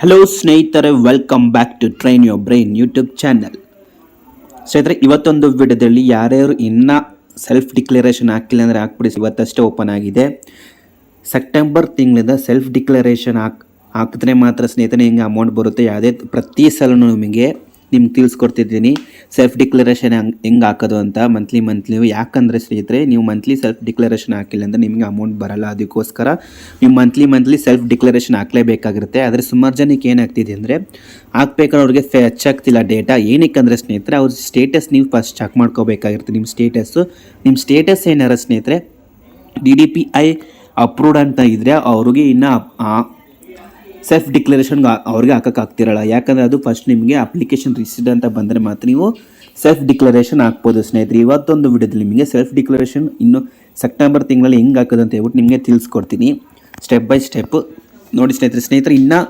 Hello ಸ್ನೇಹಿತರೆ, welcome back to train your brain YouTube channel. ಸ್ನೇಹಿತರೆ, ಇವತ್ತೊಂದು ವಿಡಿಯೋದಲ್ಲಿ ಯಾರ್ಯಾರು ಇನ್ನೂ ಸೆಲ್ಫ್ ಡಿಕ್ಲರೇಷನ್ ಹಾಕಿಲ್ಲ ಅಂದರೆ ಹಾಕ್ಬಿಡಿ. ಇವತ್ತಷ್ಟೇ ಓಪನ್ ಆಗಿದೆ. ಸೆಪ್ಟೆಂಬರ್ ತಿಂಗಳಿಂದ ಸೆಲ್ಫ್ ಡಿಕ್ಲರೇಷನ್ ಹಾಕಿದ್ರೆ ಮಾತ್ರ ಸ್ನೇಹಿತರೆ ಹಿಂಗೆ ಅಮೌಂಟ್ ಬರುತ್ತೆ. ಯಾವುದೇ ಪ್ರತಿ ಸಲನೂ ನಿಮ್ಗೆ ತಿಳಿಸ್ಕೊಡ್ತಿದ್ದೀನಿ ಸೆಲ್ಫ್ ಡಿಕ್ಲರೇಷನ್ ಹೆಂಗೆ ಹಾಕೋದು ಅಂತ ಮಂತ್ಲಿ. ಯಾಕಂದರೆ ಸ್ನೇಹಿತರೆ, ನೀವು ಮಂತ್ಲಿ ಸೆಲ್ಫ್ ಡಿಕ್ಲರೇಷನ್ ಹಾಕಿಲ್ಲ ಅಂದರೆ ನಿಮಗೆ ಅಮೌಂಟ್ ಬರಲ್ಲ. ಅದಕ್ಕೋಸ್ಕರ ನೀವು ಮಂತ್ಲಿ ಸೆಲ್ಫ್ ಡಿಕ್ಲರೇಷನ್ ಹಾಕಲೇಬೇಕಾಗಿರುತ್ತೆ. ಆದರೆ ಸುಮಾರು ಜನಕ್ಕೆ ಏನಾಗ್ತಿದೆ ಅಂದರೆ ಹಾಕ್ಬೇಕಾದ್ರೆ ಅವ್ರಿಗೆ ಹೆಚ್ಚಾಗ್ತಿಲ್ಲ ಡೇಟಾ. ಏನಕ್ಕೆ ಅಂದರೆ ಸ್ನೇಹಿತರೆ, ಅವ್ರ ಸ್ಟೇಟಸ್ ನೀವು ಫಸ್ಟ್ ಚೆಕ್ ಮಾಡ್ಕೋಬೇಕಾಗಿರುತ್ತೆ. ನಿಮ್ಮ ಸ್ಟೇಟಸ್ ಏನಾರ ಸ್ನೇಹಿತರೆ DDPI ಅಪ್ರೂವ್ಡ್ ಅಂತ ಇದ್ದರೆ ಅವ್ರಿಗೆ ಇನ್ನೂ ಸೆಲ್ಫ್ ಡಿಕ್ಲರೇಷನ್ಗೆ ಅವ್ರಿಗೆ ಹಾಕೋಕ್ಕಾಗ್ತಿರಲ್ಲ. ಯಾಕಂದರೆ ಅದು ಫಸ್ಟ್ ನಿಮಗೆ ಅಪ್ಲಿಕೇಶನ್ ರಿಸೀವ್ಡ್ ಅಂತ ಬಂದರೆ ಮಾತ್ರ ನೀವು ಸೆಲ್ಫ್ ಡಿಕ್ಲರೇಷನ್ ಹಾಕ್ಬೋದು. ಸ್ನೇಹಿತರೆ, ಇವತ್ತೊಂದು ವಿಡಿಯೋದಲ್ಲಿ ನಿಮಗೆ ಸೆಲ್ಫ್ ಡಿಕ್ಲರೇಷನ್ ಇನ್ನು ಸೆಪ್ಟೆಂಬರ್ ತಿಂಗಳಲ್ಲಿ ಹೆಂಗೆ ಹಾಕೋದು ಅಂತ ಹೇಳ್ಬಿಟ್ಟು ನಿಮಗೆ ತಿಳಿಸ್ಕೊಡ್ತೀನಿ ಸ್ಟೆಪ್ ಬೈ ಸ್ಟೆಪ್. ನೋಡಿ ಸ್ನೇಹಿತರೆ, ಇನ್ನೂ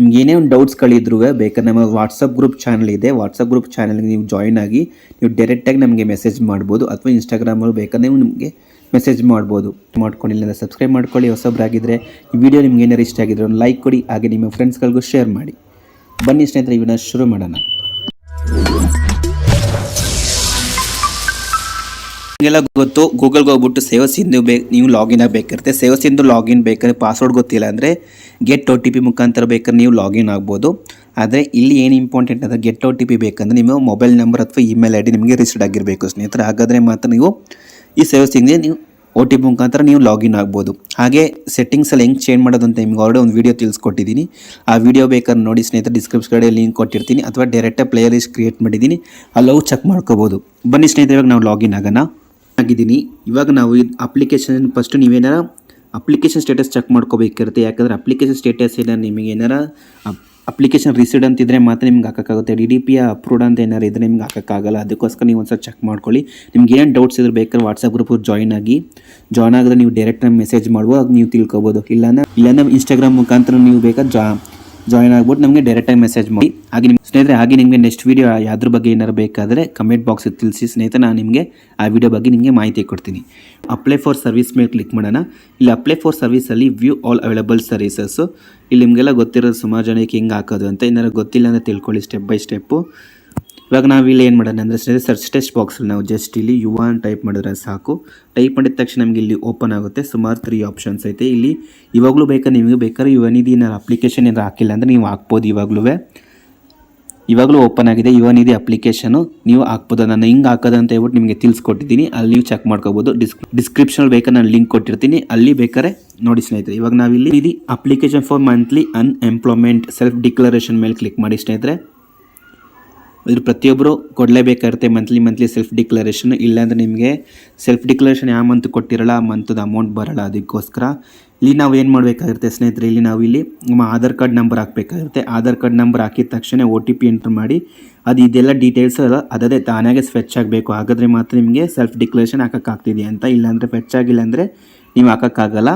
ನಿಮ್ಗೆ ಏನೇ ಒಂದು ಡೌಟ್ಸ್ಗಳಿದ್ರೂ ಬೇಕಾದ್ರೆ ನಮ್ಮ ವಾಟ್ಸಪ್ ಗ್ರೂಪ್ ಚಾನಲ್ ಇದೆ. ವಾಟ್ಸಪ್ ಗ್ರೂಪ್ ಚಾನಲ್ಗೆ ನೀವು ಜಾಯ್ನ್ ಆಗಿ ನೀವು ಡೈರೆಕ್ಟಾಗಿ ನಮಗೆ ಮೆಸೇಜ್ ಮಾಡ್ಬೋದು, ಅಥವಾ ಇನ್ಸ್ಟಾಗ್ರಾಮಲ್ಲಿ ಬೇಕಾದ್ರೆ ನೀವು ನಿಮಗೆ ಮೆಸೇಜ್ ಮಾಡ್ಬೋದು. ಮಾಡ್ಕೊಂಡಿಲ್ಲ ಅಂದರೆ ಸಬ್ಸ್ಕ್ರೈಬ್ ಮಾಡ್ಕೊಳ್ಳಿ. ಹೊಸಬ್ರಾಗಿದ್ದರೆ ಈ ವಿಡಿಯೋ ನಿಮ್ಗೆ ಏನಾರು ಇಷ್ಟ ಆಗಿದ್ರೆ ಒಂದು ಲೈಕ್ ಕೊಡಿ, ಹಾಗೆ ನಿಮ್ಮ ಫ್ರೆಂಡ್ಸ್ಗಳಿಗೂ ಶೇರ್ ಮಾಡಿ. ಬನ್ನಿ ಸ್ನೇಹಿತರೆ, ಇವನ್ನ ಶುರು ಮಾಡೋಣ. ನಿಮಗೆಲ್ಲ ಗೊತ್ತು, ಗೂಗಲ್ಗೆ ಹೋಗ್ಬಿಟ್ಟು ಸೇವ್ ಸಿಂಧು ನೀವು ಲಾಗಿನ್ ಆಗಬೇಕಿರುತ್ತೆ. ಸೇವ್ ಸಿಂಧು ಲಾಗಿನ್ ಬೇಕಾದ್ರೆ ಪಾಸ್ವರ್ಡ್ ಗೊತ್ತಿಲ್ಲ ಅಂದರೆ ಗೆಟ್ OTP ಮುಖಾಂತರ ಬೇಕಾದ್ರೆ ನೀವು ಲಾಗಿನ್ ಆಗ್ಬೋದು. ಆದರೆ ಇಲ್ಲಿ ಏನು ಇಂಪಾರ್ಟೆಂಟ್ ಅಂದರೆ ಗೆಟ್ OTP ಬೇಕಂದರೆ ನಿಮ್ಮ ಮೊಬೈಲ್ ನಂಬರ್ ಅಥವಾ ಇಮೇಲ್ ID ನಿಮಗೆ ರಿಜಿಸ್ಟರ್ಡ್ ಆಗಿರಬೇಕು ಸ್ನೇಹಿತರೆ. ಹಾಗಾದರೆ ಮಾತ್ರ ನೀವು ಈ ಸೇವ್ ಸಿಂಗ್ಗೆ ನೀವು OTP ಮುಖಾಂತರ ನೀವು ಲಾಗಿನ್ ಆಗ್ಬೋದು. ಹಾಗೆ ಸೆಟ್ಟಿಂಗ್ಸಲ್ಲಿ ಹೆಂಗೆ ಚೇಂಜ್ ಮಾಡೋದು ಅಂತ ನಿಮ್ಗೆ ಆಲ್ರೆಡಿ ಒಂದು ವೀಡಿಯೋ ತಿಳಿಸ್ಕೊಟ್ಟಿದ್ದೀನಿ. ಆ ವಿಡಿಯೋ ಬೇಕಾದ್ರೆ ನೋಡಿ ಸ್ನೇಹಿತರೆ, ಡಿಸ್ಕ್ರಿಪ್ಷನ್ ಕಡೆ ಲಿಂಕ್ ಕೊಟ್ಟಿರ್ತೀನಿ, ಅಥವಾ ಡೈರೆಕ್ಟಾಗಿ ಪ್ಲೇ ಲಿಸ್ಟ್ ಕ್ರಿಯೇಟ್ ಮಾಡಿದ್ದೀನಿ, ಅಲ್ಲವು ಚೆಕ್ ಮಾಡ್ಕೋಬೋದು. ಬನ್ನಿ ಸ್ನೇಹಿತರೆ, ಇವಾಗ ನಾವು ಲಾಗಿನ್ ಆಗಿದ್ದೀನಿ. ಇವಾಗ ನಾವು ಇದು ಅಪ್ಲಿಕೇಶನ್ ಫಸ್ಟು ನೀವೇನಾರ ಅಪ್ಲಿಕೇಶನ್ ಸ್ಟೇಟಸ್ ಚೆಕ್ ಮಾಡ್ಕೋಬೇಕಿರುತ್ತೆ. ಯಾಕಂದರೆ ಅಪ್ಲಿಕೇಶನ್ ಸ್ಟೇಟಸ್ ಏನಾರು ನಿಮಗೆ ಏನಾರ ಅಪ್ಲಿಕೇಶನ್ ರಿಸೀವ್ಡ್ ಅಂತಿದ್ರೆ ಮಾತ್ರ ನಿಮ್ಗೆ ಹಾಕೋಕ್ಕಾಗುತ್ತೆ. DDPI ಅಪ್ರೂವ್ಡ್ ಅಂತ ಏನಾರು ಇದ್ದರೆ ನಿಮ್ಗೆ ಹಾಕೋಕ್ಕಾಗಲ್ಲ. ಅದಕ್ಕೋಸ್ಕರ ನೀವು ಒಂದು ಸಲ ಚೆಕ್ ಮಾಡ್ಕೊಳ್ಳಿ. ನಿಮ್ಗೆ ಏನು ಡೌಟ್ಸ್ ಇದ್ರೆ ಬೇಕಾದ್ರೆ ವಾಟ್ಸಪ್ ಗ್ರೂಪ್ ಜಾಯ್ನ್ ಆಗಿದ್ರೆ ನೀವು ಡೈರೆಕ್ಟಾಗಿ ಮೆಸೇಜ್ ಮಾಡ್ಬೋದು, ಆಗ ನೀವು ತಿಳ್ಕೊಬೋದು. ಇಲ್ಲಾಂದ್ರೆ ಇನ್ಸ್ಟಾಗ್ರಾಮ್ ಮುಖಾಂತರ ನೀವು ಬೇಕಾದ್ರೆ ಜಾಯ್ನ್ ಆಗ್ಬಿಟ್ಟು ನಮಗೆ ಡೈರೆಕ್ಟಾಗಿ ಮೆಸೇಜ್ ಮಾಡಿ. ಹಾಗೆ ನಿಮಗೆ ನೆಕ್ಸ್ಟ್ ವೀಡಿಯೋ ಯಾವ್ದ್ರ ಬಗ್ಗೆ ಏನಾರು ಬೇಕಾದರೆ ಕಮೆಂಟ್ ಬಾಕ್ಸಿಗೆ ತಿಳಿಸಿ ಸ್ನೇಹಿತರೆ, ನಾನು ನಿಮಗೆ ಆ ವಿಡಿಯೋ ಬಗ್ಗೆ ನಿಮಗೆ ಮಾಹಿತಿ ಕೊಡ್ತೀನಿ. ಅಪ್ಲೈ ಫಾರ್ ಸರ್ವಿಸ್ ಮೇಲೆ ಕ್ಲಿಕ್ ಮಾಡೋಣ. ಇಲ್ಲಿ ಅಪ್ಲೈ ಫಾರ್ ಸರ್ವಿಸಲ್ಲಿ ವ್ಯೂ ಆಲ್ ಅವೈಲೇಬಲ್ ಸರ್ವಿಸಸ್ಸು. ಇಲ್ಲಿ ನಿಮಗೆಲ್ಲ ಗೊತ್ತಿರೋದು ಸುಮಾರು ಜನಕ್ಕೆ ಹೆಂಗೆ ಹಾಕೋದು ಅಂತ. ಏನಾರು ಗೊತ್ತಿಲ್ಲ ಅಂದರೆ ತಿಳ್ಕೊಳ್ಳಿ ಸ್ಟೆಪ್ ಬೈ ಸ್ಟೆಪ್ಪು. ಇವಾಗ ನಾವು ಇಲ್ಲಿ ಏನು ಮಾಡೋಣ ಅಂದರೆ ಸರ್ಚ್ ಟೆಸ್ಟ್ ಬಾಕ್ಸಲ್ಲಿ ನಾವು ಜಸ್ಟ್ ಇಲ್ಲಿ ಯುವ ಅಂತ ಟೈಪ್ ಮಾಡಿದ್ರೆ ಸಾಕು. ಟೈಪ್ ಮಾಡಿದ ತಕ್ಷಣ ನಮಗೆ ಇಲ್ಲಿ ಓಪನ್ ಆಗುತ್ತೆ. ಸುಮಾರು 3 ಆಪ್ಷನ್ಸ್ ಐತೆ. ಇಲ್ಲಿ ಇವಾಗಲೂ ನಿಮಗೆ ಬೇಕಾದ್ರೆ ಯುವನಿಧಿ ಏನಾರು ಅಪ್ಲಿಕೇಶನ್ ಏನಾರು ಹಾಕಿಲ್ಲ ಅಂದರೆ ನೀವು ಹಾಕ್ಬೋದು. ಇವಾಗಲೂ ಓಪನ್ ಆಗಿದೆ ಯುವನಿಧಿ ಅಪ್ಲಿಕೇಶನು, ನೀವು ಹಾಕ್ಬೋದು. ನಾನು ಹಿಂಗೆ ಹಾಕೋದು ಅಂತ ಹೇಳ್ಬಿಟ್ಟು ನಿಮಗೆ ತಿಳಿಸ್ಕೊಟ್ಟಿದ್ದೀನಿ, ಅಲ್ಲಿ ನೀವು ಚೆಕ್ ಮಾಡ್ಕೋಬೋದು. ಡಿಸ್ಕ್ರಿಪ್ಷನಲ್ಲಿ ಬೇಕಾದ್ರೆ ನಾನು ಲಿಂಕ್ ಕೊಟ್ಟಿರ್ತೀನಿ, ಅಲ್ಲಿ ಬೇಕಾದ್ರೆ ನೋಡಿ ಸ್ನೇಹಿತರೆ. ಇವಾಗ ನಾವಿಲ್ಲಿ ಇದು application for monthly unemployment self declaration ಮೇಲೆ ಕ್ಲಿಕ್ ಮಾಡಿ ಸ್ನೇಹಿತರೆ. ಇದ್ರ ಪ್ರತಿಯೊಬ್ಬರು ಕೊಡಲೇಬೇಕಾಗುತ್ತೆ ಮಂತ್ಲಿ ಸೆಲ್ಫ್ ಡಿಕ್ಲರೇಷನ್. ಇಲ್ಲಾಂದರೆ ನಿಮಗೆ ಸೆಲ್ಫ್ ಡಿಕ್ಲರೇಷನ್ ಯಾವ ಮಂತ್ ಕೊಟ್ಟಿರಲ್ಲ ಆ ಮಂತದ ಅಮೌಂಟ್ ಬರೋಲ್ಲ. ಅದಕ್ಕೋಸ್ಕರ ಇಲ್ಲಿ ನಾವು ಏನು ಮಾಡಬೇಕಾಗಿರುತ್ತೆ ಸ್ನೇಹಿತರೆ, ಇಲ್ಲಿ ನಮ್ಮ ಆಧಾರ್ ಕಾರ್ಡ್ ನಂಬರ್ ಹಾಕಬೇಕಾಗಿರುತ್ತೆ. ಆಧಾರ್ ಕಾರ್ಡ್ ನಂಬರ್ ಹಾಕಿದ ತಕ್ಷಣ OTP ಎಂಟ್ರ್ ಮಾಡಿ, ಇದೆಲ್ಲ ಡೀಟೇಲ್ಸ್ ಅದೇ ತಾನಾಗೆ ಫೆಚ್ ಆಗಬೇಕು. ಹಾಗಾದರೆ ಮಾತ್ರ ನಿಮಗೆ ಸೆಲ್ಫ್ ಡಿಕ್ಲರೇಷನ್ ಹಾಕೋಕ್ಕಾಗ್ತಿದೆ ಅಂತ. ಇಲ್ಲಾಂದರೆ ಫೆಚ್ ಆಗಿಲ್ಲ ಅಂದರೆ ನೀವು ಹಾಕೋಕ್ಕಾಗಲ್ಲ.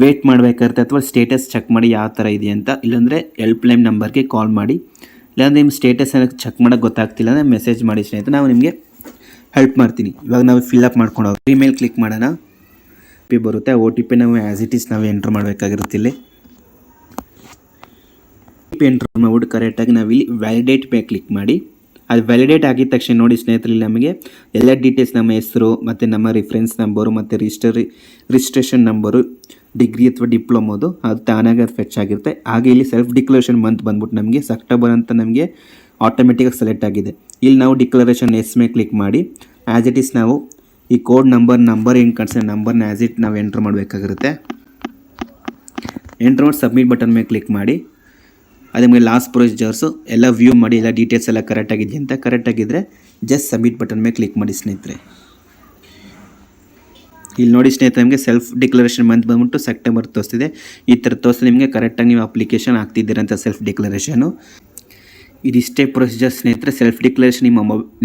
ವೇಟ್ ಮಾಡಬೇಕಾಗುತ್ತೆ, ಅಥವಾ ಸ್ಟೇಟಸ್ ಚೆಕ್ ಮಾಡಿ ಯಾವ ಥರ ಇದೆ ಅಂತ. ಇಲ್ಲಾಂದರೆ ಹೆಲ್ಪ್ಲೈನ್ ನಂಬರ್ಗೆ ಕಾಲ್ ಮಾಡಿ. ಇಲ್ಲಾಂದರೆ ನಿಮ್ಮ ಸ್ಟೇಟಸ್ ಚೆಕ್ ಮಾಡೋಕ್ಕೆ ಗೊತ್ತಾಗ್ತಿಲ್ಲ ಅಂದರೆ ಮೆಸೇಜ್ ಮಾಡಿ ಸ್ನೇಹಿತರೆ, ನಾವು ನಿಮಗೆ ಹೆಲ್ಪ್ ಮಾಡ್ತೀನಿ. ಇವಾಗ ನಾವು ಫಿಲ್ಅಪ್ ಮಾಡ್ಕೊಂಡು ಹೋಗಿ ಇಮೇಲ್ ಕ್ಲಿಕ್ ಮಾಡೋಣ. ಬರುತ್ತೆ OTP ನಾವು ಆ್ಯಸ್ ಇಟ್ ಈಸ್ ನಾವು ಎಂಟ್ರ್ ಮಾಡಬೇಕಾಗಿರುತ್ತೆ. ಇಲ್ಲಿ OTP ಎಂಟ್ರ್ ಮಾಡ್ಬಿಟ್ಟು ಕರೆಕ್ಟಾಗಿ ನಾವಿಲ್ಲಿ ವ್ಯಾಲಿಡೇಟ್ ಮೇಲೆ ಕ್ಲಿಕ್ ಮಾಡಿ. ಅದು ವ್ಯಾಲಿಡೇಟ್ ಆಗಿದ ತಕ್ಷಣ ನೋಡಿ ಸ್ನೇಹಿತರೆ, ಇಲ್ಲಿ ನಮಗೆ ಎಲ್ಲ ಡೀಟೇಲ್ಸ್, ನಮ್ಮ ಹೆಸರು ಮತ್ತು ನಮ್ಮ ರಿಫರೆನ್ಸ್ ನಂಬರು ಮತ್ತು ರಿಜಿಸ್ಟ್ರೇಷನ್ ನಂಬರು, ಡಿಗ್ರಿ ಅಥವಾ ಡಿಪ್ಲೊಮೋದು ಅದು ತಾನಾಗಿ ಅದು ಫೆಚ್ ಆಗಿರುತ್ತೆ. ಹಾಗೆ ಇಲ್ಲಿ ಸೆಲ್ಫ್ ಡಿಕ್ಲರೇಷನ್ ಮಂತ್ ಬಂದ್ಬಿಟ್ಟು ನಮಗೆ ಸೆಪ್ಟೆಂಬರ್ ಅಂತ ನಮಗೆ ಆಟೋಮೆಟಿಕಾಗಿ ಸೆಲೆಕ್ಟ್ ಆಗಿದೆ. ಇಲ್ಲಿ ನಾವು ಡಿಕ್ಲರೇಷನ್ ಮೇಲೆ ಕ್ಲಿಕ್ ಮಾಡಿ ಆ್ಯಸ್ ಇಟ್ ಈಸ್ ನಾವು ಈ ಕೋಡ್ ನಂಬರ್ ಏನು ಕಾಣಿಸ್ತದೆ ನಂಬರ್ನ ಆ್ಯಸ್ ಇಟ್ ನಾವು ಎಂಟ್ರ್ ಮಾಡಬೇಕಾಗಿರುತ್ತೆ. ಎಂಟ್ರ್ ಮಾಡಿ ಸಬ್ಮಿಟ್ ಬಟನ್ ಮೇಲೆ ಕ್ಲಿಕ್ ಮಾಡಿ. ಅದು ನಿಮಗೆ ಲಾಸ್ಟ್ ಪ್ರೊಸೀಜರ್ಸು ಎಲ್ಲ ವ್ಯೂ ಮಾಡಿ, ಎಲ್ಲ ಡೀಟೇಲ್ಸ್ ಎಲ್ಲ ಕರೆಕ್ಟಾಗಿದೆ ಅಂತ. ಕರೆಕ್ಟಾಗಿದ್ದರೆ ಜಸ್ಟ್ ಸಬ್ಮಿಟ್ ಬಟನ್ ಮೇಲೆ ಕ್ಲಿಕ್ ಮಾಡಿ ಸ್ನೇಹಿತರೆ. ಇಲ್ಲಿ ನೋಡಿ ಸ್ನೇಹಿತರೆ, ನಿಮಗೆ ಸೆಲ್ಫ್ ಡಿಕ್ಲರೇಷನ್ ಮಂತ್ ಬಂದ್ಬಿಟ್ಟು ಸೆಪ್ಟೆಂಬರ್ ತೋರಿಸ್ತಿದೆ. ಈ ಥರ ತೋರಿಸಿ ನಿಮಗೆ ಕರೆಕ್ಟಾಗಿ ನೀವು ಅಪ್ಲಿಕೇಶನ್ ಹಾಕ್ತಿದ್ದೀರಂತ ಸೆಲ್ಫ್ ಡಿಕ್ಲರೇಷನು. ಇದಿಷ್ಟೇ ಪ್ರೊಸೀಜರ್ ಸ್ನೇಹಿತರೆ. ಸೆಲ್ಫ್ ಡಿಕ್ಲರೇಷನ್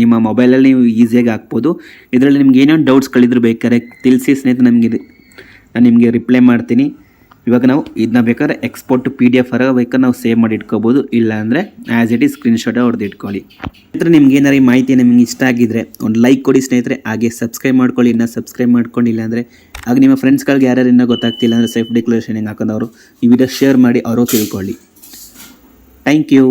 ನಿಮ್ಮ ಮೊಬೈಲಲ್ಲಿ ನೀವು ಈಸಿಯಾಗಿ ಹಾಕ್ಬೋದು. ಇದರಲ್ಲಿ ನಿಮ್ಗೆ ಏನೇನು ಡೌಟ್ಸ್ಗಳಿದ್ರು ಬೇಕಾದ್ರೆ ತಿಳಿಸಿ ಸ್ನೇಹಿತರೆ, ನಾನು ನಿಮಗೆ ರಿಪ್ಲೈ ಮಾಡ್ತೀನಿ. ಇವಾಗ ನಾವು ಇದನ್ನ ಬೇಕಾದ್ರೆ ಎಕ್ಸ್ಪೋರ್ಟ್ PDF ಬೇಕಾದ್ರೆ ನಾವು ಸೇವ್ ಮಾಡಿ ಇಟ್ಕೋಬೋದು. ಇಲ್ಲಾಂದರೆ ಆ್ಯಸ್ ಇಟ್ ಈಸ್ ಸ್ಕ್ರೀನ್ಶಾಟ್ ಹೊಡೆದು ಇಟ್ಕೊಳ್ಳಿ. ಸ್ನೇಹಿತರೆ, ನಿಮ್ಗೆ ಏನಾರು ಈ ಮಾಹಿತಿ ನಿಮಗೆ ಇಷ್ಟ ಆಗಿದ್ದರೆ ಒಂದು ಲೈಕ್ ಕೊಡಿ ಸ್ನೇಹಿತರೆ. ಹಾಗೆ ಸಬ್ಸ್ಕ್ರೈಬ್ ಮಾಡ್ಕೊಳ್ಳಿ. ಇನ್ನೂ ಸಬ್ಸ್ಕ್ರೈಬ್ ಮಾಡ್ಕೊಂಡಿಲ್ಲ ಅಂದರೆ ಹಾಗೆ ನಿಮ್ಮ ಫ್ರೆಂಡ್ಸ್ಗಳಿಗೆ ಯಾರ್ಯಾರು ಇನ್ನೂ ಗೊತ್ತಾಗ್ತಿಲ್ಲ ಅಂದರೆ ಸೆಲ್ಫ್ ಡಿಕ್ಲರೇಷನ್ ಹೆಂಗೆ ಹಾಕೋದವರು ಈ ವಿಡಿಯೋ ಶೇರ್ ಮಾಡಿ ಅವರು ತಿಳ್ಕೊಳ್ಳಿ. Thank you.